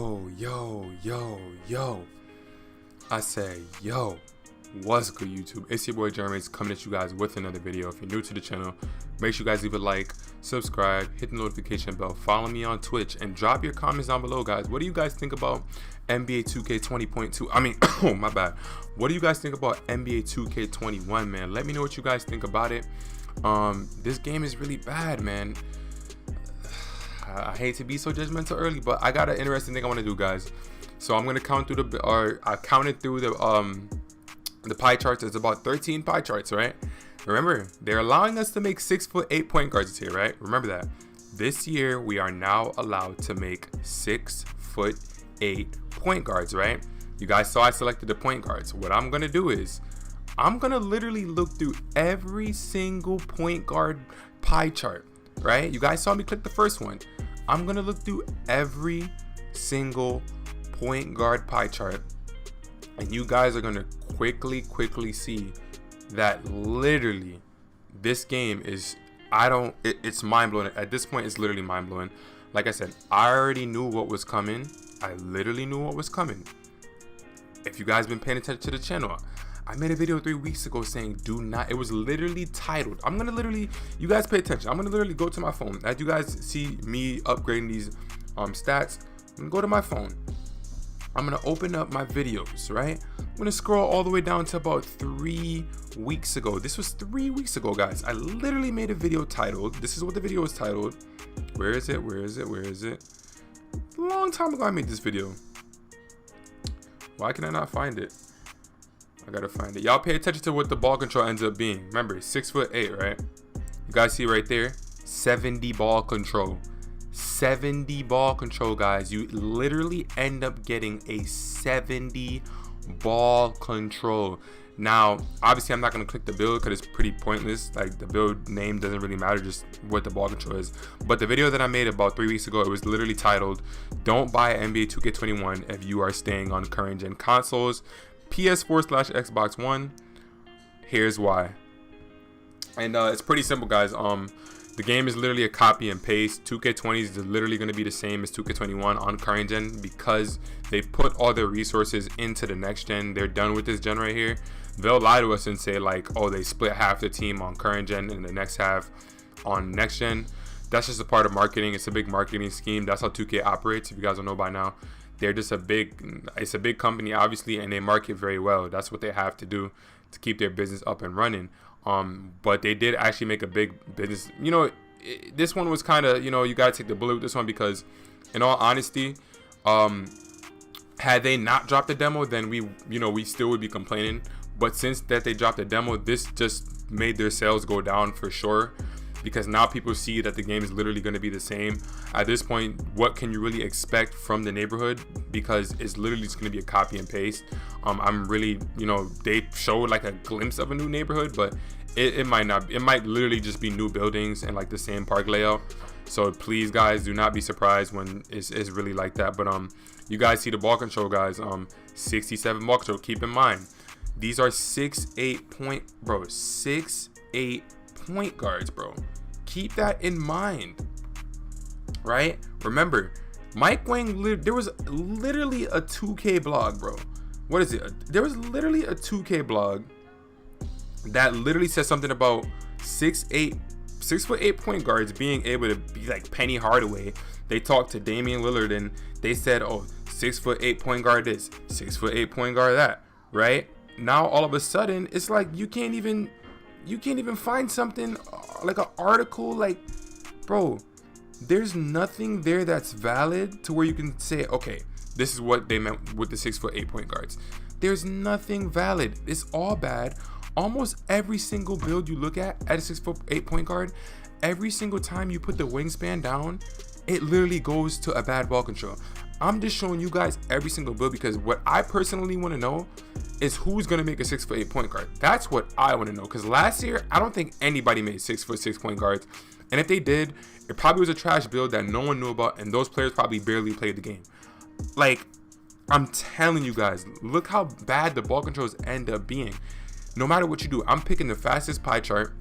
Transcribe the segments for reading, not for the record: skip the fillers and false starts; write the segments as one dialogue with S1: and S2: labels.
S1: Yo. I say, yo, what's good, YouTube? It's your boy Jeremy coming at you guys with another video. If you're new to the channel, make sure you guys leave a like, subscribe, hit the notification bell, follow me on Twitch, and drop your comments down below, guys. What do you guys think about NBA 2K 20.2? I mean, oh, my bad. What do you guys think about NBA 2K 21, man? Let me know what you guys think about it. This game is really bad, man. I hate to be so judgmental early, but I got an interesting thing I want to do, guys. So I'm gonna count through I counted through the pie charts. There's about 13 pie charts, right? Remember, they're allowing us to make 6'8" point guards here, right? Remember that. This year we are now allowed to make 6'8" point guards, right? You guys saw I selected the point guards. What I'm gonna do is I'm gonna literally look through every single point guard pie chart, right? You guys saw me click the first one. I'm gonna look through every single point guard pie chart, and you guys are gonna quickly see that literally this game is, it's mind-blowing. At this point, it's literally mind-blowing. Like I said, I already knew what was coming. I literally knew what was coming. If you guys been paying attention to the channel, I made a video 3 weeks ago saying do not, it was literally titled, I'm gonna literally, you guys pay attention, I'm gonna literally go to my phone. As you guys see me upgrading these stats, I'm gonna go to my phone. I'm gonna open up my videos, right? I'm gonna scroll all the way down to about 3 weeks ago. This was 3 weeks ago, guys. I literally made a video titled, this is what the video was titled. Where is it? A long time ago I made this video. Why can I not find it? I gotta find it. Y'all pay attention to what the ball control ends up being. Remember, 6'8", right? You guys see right there, 70 ball control. 70 ball control, guys. You literally end up getting a 70 ball control. Now, obviously, I'm not gonna click the build because it's pretty pointless. Like, the build name doesn't really matter, just what the ball control is. But the video that I made about 3 weeks ago, it was literally titled, "Don't buy NBA 2K21 if you are staying on current gen consoles. PS4/Xbox One. Here's why." And it's pretty simple, guys. The game is literally a copy and paste. 2K20 is literally going to be the same as 2K21 on current gen because they put all their resources into the next gen. They're done with this gen right here. They'll lie to us and say like, oh, they split half the team on current gen and the next half on next gen. That's just a part of marketing. It's a big marketing scheme. That's how 2K operates, if you guys don't know by now. They're just it's a big company, obviously, and they market very well. That's what they have to do to keep their business up and running. But they did actually make a big business. You know, this one was kind of, you know, you got to take the bullet with this one because, in all honesty, had they not dropped the demo, then we still would be complaining. But since that they dropped the demo, this just made their sales go down for sure. Because now people see that the game is literally going to be the same. At this point, what can you really expect from the neighborhood? Because it's literally just going to be a copy and paste. I'm really, you know, they showed like a glimpse of a new neighborhood, but it might not. It might literally just be new buildings and like the same park layout. So please, guys, do not be surprised when it's really like that. But you guys see the ball control, guys. 67 ball control. Keep in mind, these are 6'8" point guards, bro. Keep that in mind, right? Remember, Mike Wang, there was literally a 2K blog, bro. What is it? There was literally a 2K blog that literally said something about 6'8" point guards being able to be like Penny Hardaway. They talked to Damian Lillard and they said, oh, 6'8" point guard this, 6'8" point guard that, right? Now all of a sudden it's like you can't even find something like an article. Like, bro, there's nothing there that's valid to where you can say, okay, this is what they meant with the 6'8" point guards. There's nothing valid. It's all bad. Almost every single build you look at a 6'8" point guard, every single time you put the wingspan down, it literally goes to a bad ball control. I'm just showing you guys every single build because what I personally want to know is who's going to make a 6'8" point guard. That's what I want to know, because last year I don't think anybody made 6'6" point guards, and if they did, it probably was a trash build that no one knew about, and those players probably barely played the game. Like, I'm telling you guys, look how bad the ball controls end up being. No matter what you do, I'm picking the fastest pie chart,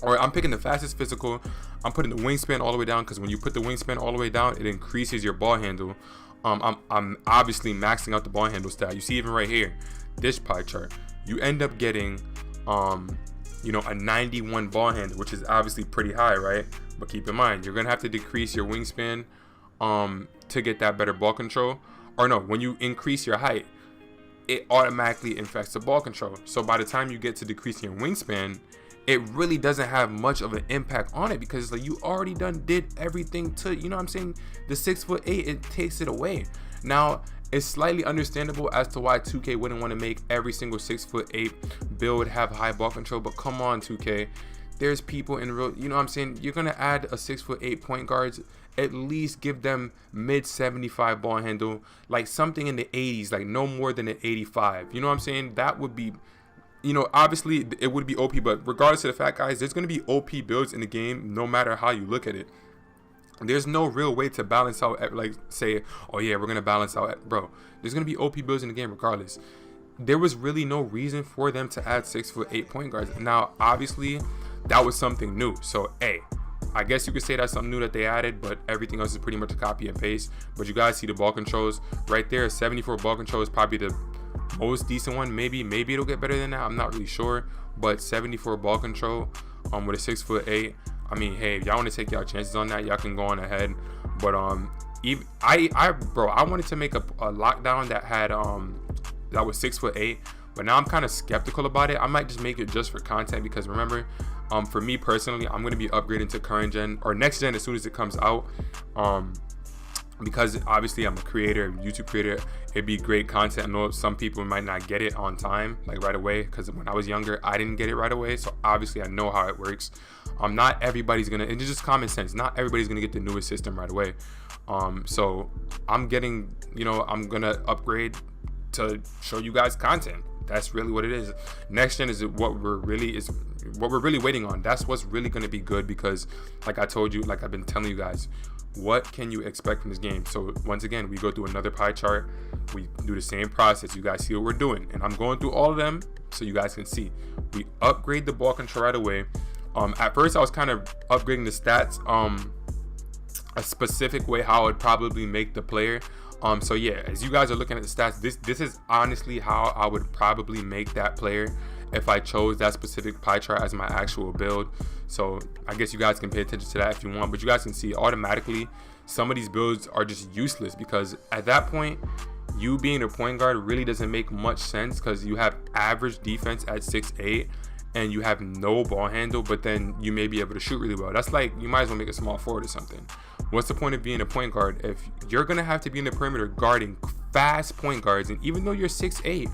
S1: or I'm picking the fastest physical. I'm putting the wingspan all the way down, because when you put the wingspan all the way down, it increases your ball handle. I'm obviously maxing out the ball handle stat. You see even right here, this pie chart, you end up getting a 91 ball handle, which is obviously pretty high, right? But keep in mind, you're gonna have to decrease your wingspan to get that better ball control. Or no, when you increase your height, it automatically affects the ball control. So by the time you get to decreasing your wingspan, it really doesn't have much of an impact on it, because like you already did everything to, you know what I'm saying? The 6'8", it takes it away. Now, it's slightly understandable as to why 2K wouldn't want to make every single 6'8" build have high ball control, but come on, 2K. There's people in real, you know what I'm saying? You're going to add a 6'8" point guards, at least give them mid 75 ball handle, like something in the 80s, like no more than an 85. You know what I'm saying? That would be, obviously it would be OP, but regardless of the fact, guys, there's going to be OP builds in the game no matter how you look at it. There's no real way to balance out, like say, oh yeah, we're going to balance out, bro. There's going to be OP builds in the game regardless. There was really no reason for them to add 6'8" point guards. Now, obviously, that was something new. So, hey, I guess you could say that's something new that they added, but everything else is pretty much a copy and paste. But you guys see the ball controls right there. 74 ball control is probably the most decent one. Maybe it'll get better than that. I'm not really sure. But 74 ball control with a 6'8". I mean, hey, if y'all want to take y'all chances on that, y'all can go on ahead. But even I wanted to make a lockdown that had that was 6'8", but now I'm kind of skeptical about it. I might just make it just for content, because remember, for me personally, I'm gonna be upgrading to current gen or next gen as soon as it comes out. Because obviously I'm a creator, YouTube creator, it'd be great content. I know some people might not get it on time, like right away, because when I was younger, I didn't get it right away. So obviously I know how it works. Not everybody's gonna, it's just common sense. Not everybody's gonna get the newest system right away. So I'm getting, I'm gonna upgrade to show you guys content. That's really what it is. Next gen is what we're really waiting on. That's what's really gonna be good, because like I told you, like I've been telling you guys, what can you expect from this game? So once again, we go through another pie chart. We do the same process. You guys see what we're doing, and I'm going through all of them so you guys can see. We upgrade the ball control right away. At first I was kind of upgrading the stats a specific way how I would probably make the player. So yeah, as you guys are looking at the stats, this is honestly how I would probably make that player if I chose that specific pie chart as my actual build. So I guess you guys can pay attention to that if you want, but you guys can see automatically some of these builds are just useless, because at that point, you being a point guard really doesn't make much sense, because you have average defense at 6'8", and you have no ball handle, but then you may be able to shoot really well. That's like, you might as well make a small forward or something. What's the point of being a point guard if you're gonna have to be in the perimeter guarding fast point guards, and even though you're 6'8",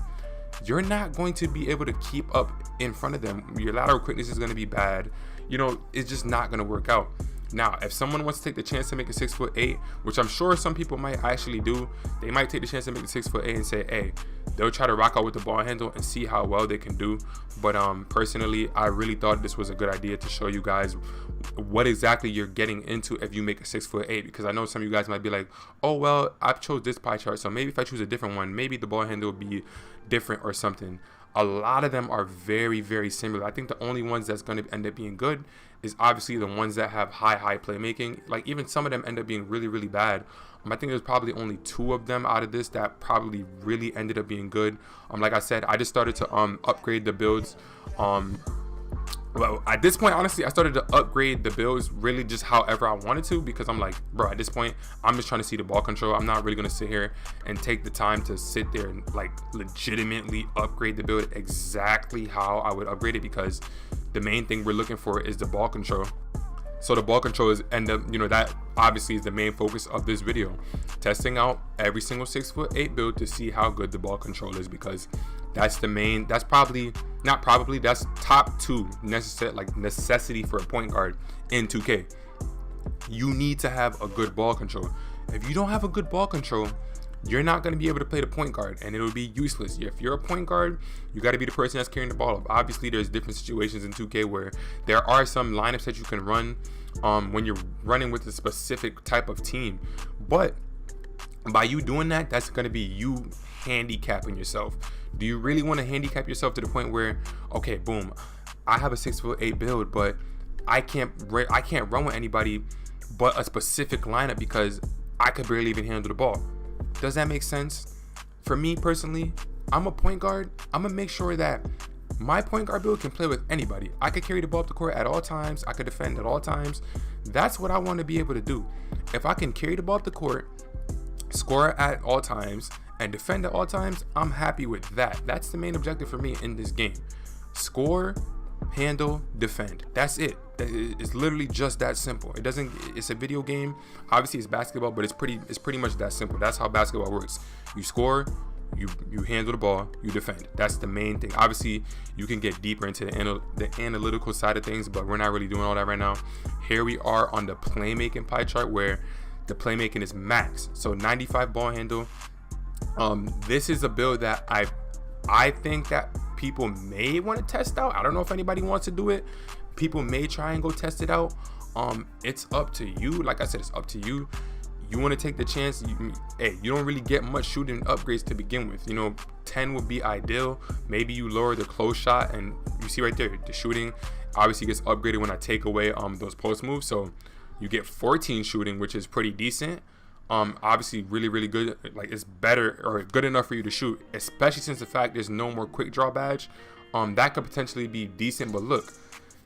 S1: you're not going to be able to keep up in front of them. Your lateral quickness is going to be bad. It's just not going to work out. Now, if someone wants to take the chance to make a 6'8", which I'm sure some people might actually do, they might take the chance to make a 6'8" and say, hey, they'll try to rock out with the ball handle and see how well they can do. But personally, I really thought this was a good idea to show you guys what exactly you're getting into if you make a 6'8", because I know some of you guys might be like, oh well, I've chose this pie chart, so maybe if I choose a different one, maybe the ball handle will be different or something. A lot of them are very, very similar. I think the only ones that's going to end up being good is obviously the ones that have high playmaking. Like even some of them end up being really, really bad. I think there's probably only 2 of them out of this that probably really ended up being good. Like I said, I just started to upgrade the builds. Well, at this point, honestly, I started to upgrade the builds really just however I wanted to, because I'm like, bro, at this point, I'm just trying to see the ball control. I'm not really going to sit here and take the time to sit there and like legitimately upgrade the build exactly how I would upgrade it, because the main thing we're looking for is the ball control. So the ball control is that obviously is the main focus of this video, testing out every single 6'8" build to see how good the ball control is, because that's that's top 2 necessity for a point guard in 2K. You need to have a good ball control. If you don't have a good ball control, you're not going to be able to play the point guard, and it'll be useless. If you're a point guard, you got to be the person that's carrying the ball up. Obviously, there's different situations in 2K where there are some lineups that you can run when you're running with a specific type of team, but by you doing that, that's going to be you handicapping yourself. Do you really want to handicap yourself to the point where, okay, boom, I have a 6'8" build, but I can't run with anybody but a specific lineup because I could barely even handle the ball? Does that make sense? For me personally, I'm a point guard. I'm gonna make sure that my point guard build can play with anybody. I could carry the ball up the court at all times. I could defend at all times. That's what I want to be able to do. If I can carry the ball up the court, score at all times, and defend at all times, I'm happy with that. That's the main objective for me in this game. Score, handle, defend. That's it. It's literally just that simple. It's a video game. Obviously it's basketball, but it's pretty much that simple. That's how basketball works. You score, you handle the ball, you defend. That's the main thing. Obviously you can get deeper into the analytical side of things, but we're not really doing all that right now. Here we are on the playmaking pie chart, where the playmaking is max. So 95 ball handle. This is a build that I think that people may want to test out. I don't know if anybody wants to do it. People may try and go test it out. It's up to you. Like I said, it's up to you. You want to take the chance. You don't really get much shooting upgrades to begin with. 10 would be ideal. Maybe you lower the close shot, and you see right there, the shooting obviously gets upgraded when I take away those post moves. So you get 14 shooting, which is pretty decent. Obviously really good. Like, it's better or good enough for you to shoot, especially since the fact there's no more quick draw badge. That could potentially be decent. But look,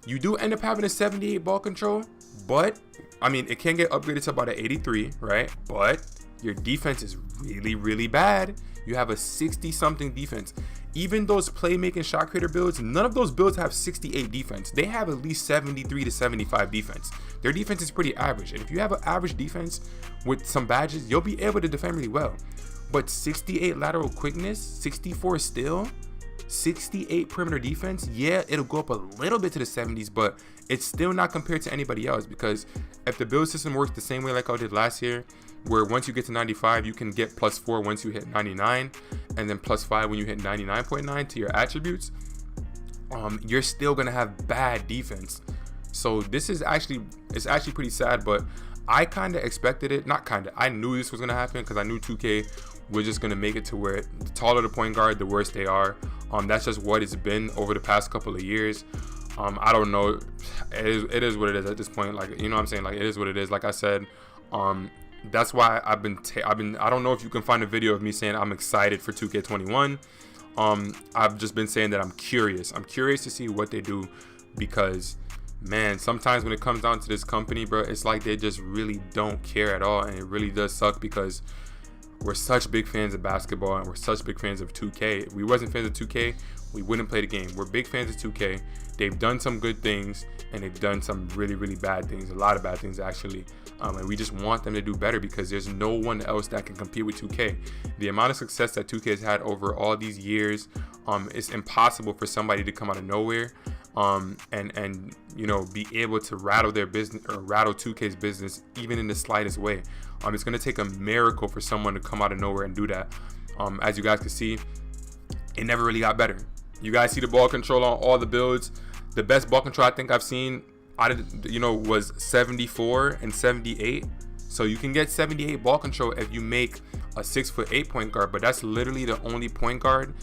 S1: you do end up having a 78 ball control, but I mean, it can get upgraded to about an 83, right? But your defense is really bad. You have a 60 something defense. Even those playmaking shot creator builds, none of those builds have 68 defense. They have at least 73 to 75 defense. Their defense is pretty average. And if you have an average defense with some badges, you'll be able to defend really well. But 68 lateral quickness, 64 steal, 68 perimeter defense, yeah, it'll go up a little bit to the 70s, but it's still not compared to anybody else. Because if the build system works the same way like I did last year, where once you get to 95, you can get +4 once you hit 99, and then +5 when you hit 99.9 to your attributes, you're still gonna have bad defense. So this is actually pretty sad, but I kind of expected it. Not kind of, I knew this was gonna happen, because I knew 2K was just gonna make it to where the taller the point guard, the worse they are. That's just what it's been over the past couple of years. I don't know. It is what it is at this point. Like, you know what I'm saying? Like, it is what it is. Like I said, that's why I've been I don't know if you can find a video of me saying I'm excited for 2K21. I've just been saying that I'm curious to see what they do, because man, sometimes when it comes down to this company, bro, it's like they just really don't care at all, and it really does suck, because we're such big fans of basketball and we're such big fans of 2K. If we wasn't fans of 2K, we wouldn't play the game. We're big fans of 2K. They've done some good things, and they've done some really bad things, a lot of bad things actually. And we just want them to do better, because there's no one else that can compete with 2K. The amount of success that 2K has had over all these years, it's impossible for somebody to come out of nowhere and be able to rattle their business, or rattle 2K's business, even in the slightest way. It's going to take a miracle for someone to come out of nowhere and do that. As you guys can see, it never really got better. You guys see the ball control on all the builds. The best ball control I think I've seen was 74 and 78. So you can get 78 ball control if you make a 6'8" point guard, but that's literally the only point guard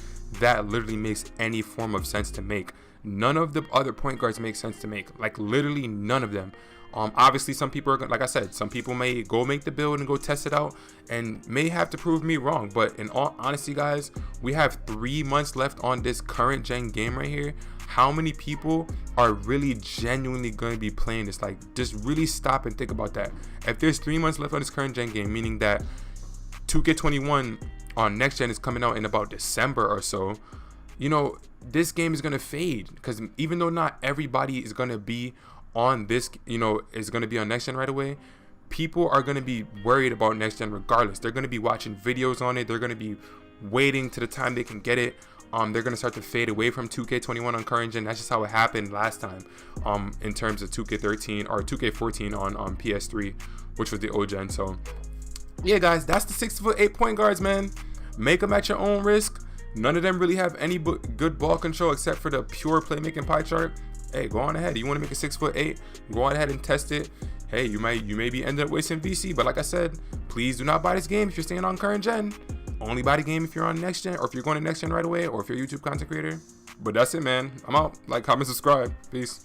S1: that literally makes any form of sense to make. None of the other point guards make sense to make. Like, literally none of them. Obviously some people are, like I said, some people may go make the build and go test it out and may have to prove me wrong. But in all honesty, guys, we have 3 months left on this current gen game right here. How many people are really genuinely going to be playing this? Like, just really stop and think about that. If there's 3 months left on this current gen game, meaning that 2K21 on next gen is coming out in about December or so, this game is going to fade, because even though not everybody is going to be on this, is going to be on next gen right away, people are going to be worried about next gen regardless. They're going to be watching videos on it. They're going to be waiting to the time they can get it. They're going to start to fade away from 2K21 on current gen. That's just how it happened last time, in terms of 2K13 or 2K14 on PS3, which was the old gen. So yeah, guys, that's the 6'8" point guards, man. Make them at your own risk. None of them really have any good ball control except for the pure playmaking pie chart. Hey, go on ahead. You want to make a 6'8"? Go on ahead and test it. Hey, you may be ended up wasting VC, but like I said, please do not buy this game if you're staying on current gen. Only buy the game if you're on next gen, or if you're going to next gen right away, or if you're a YouTube content creator. But that's it, man. I'm out. Like, comment, subscribe. Peace.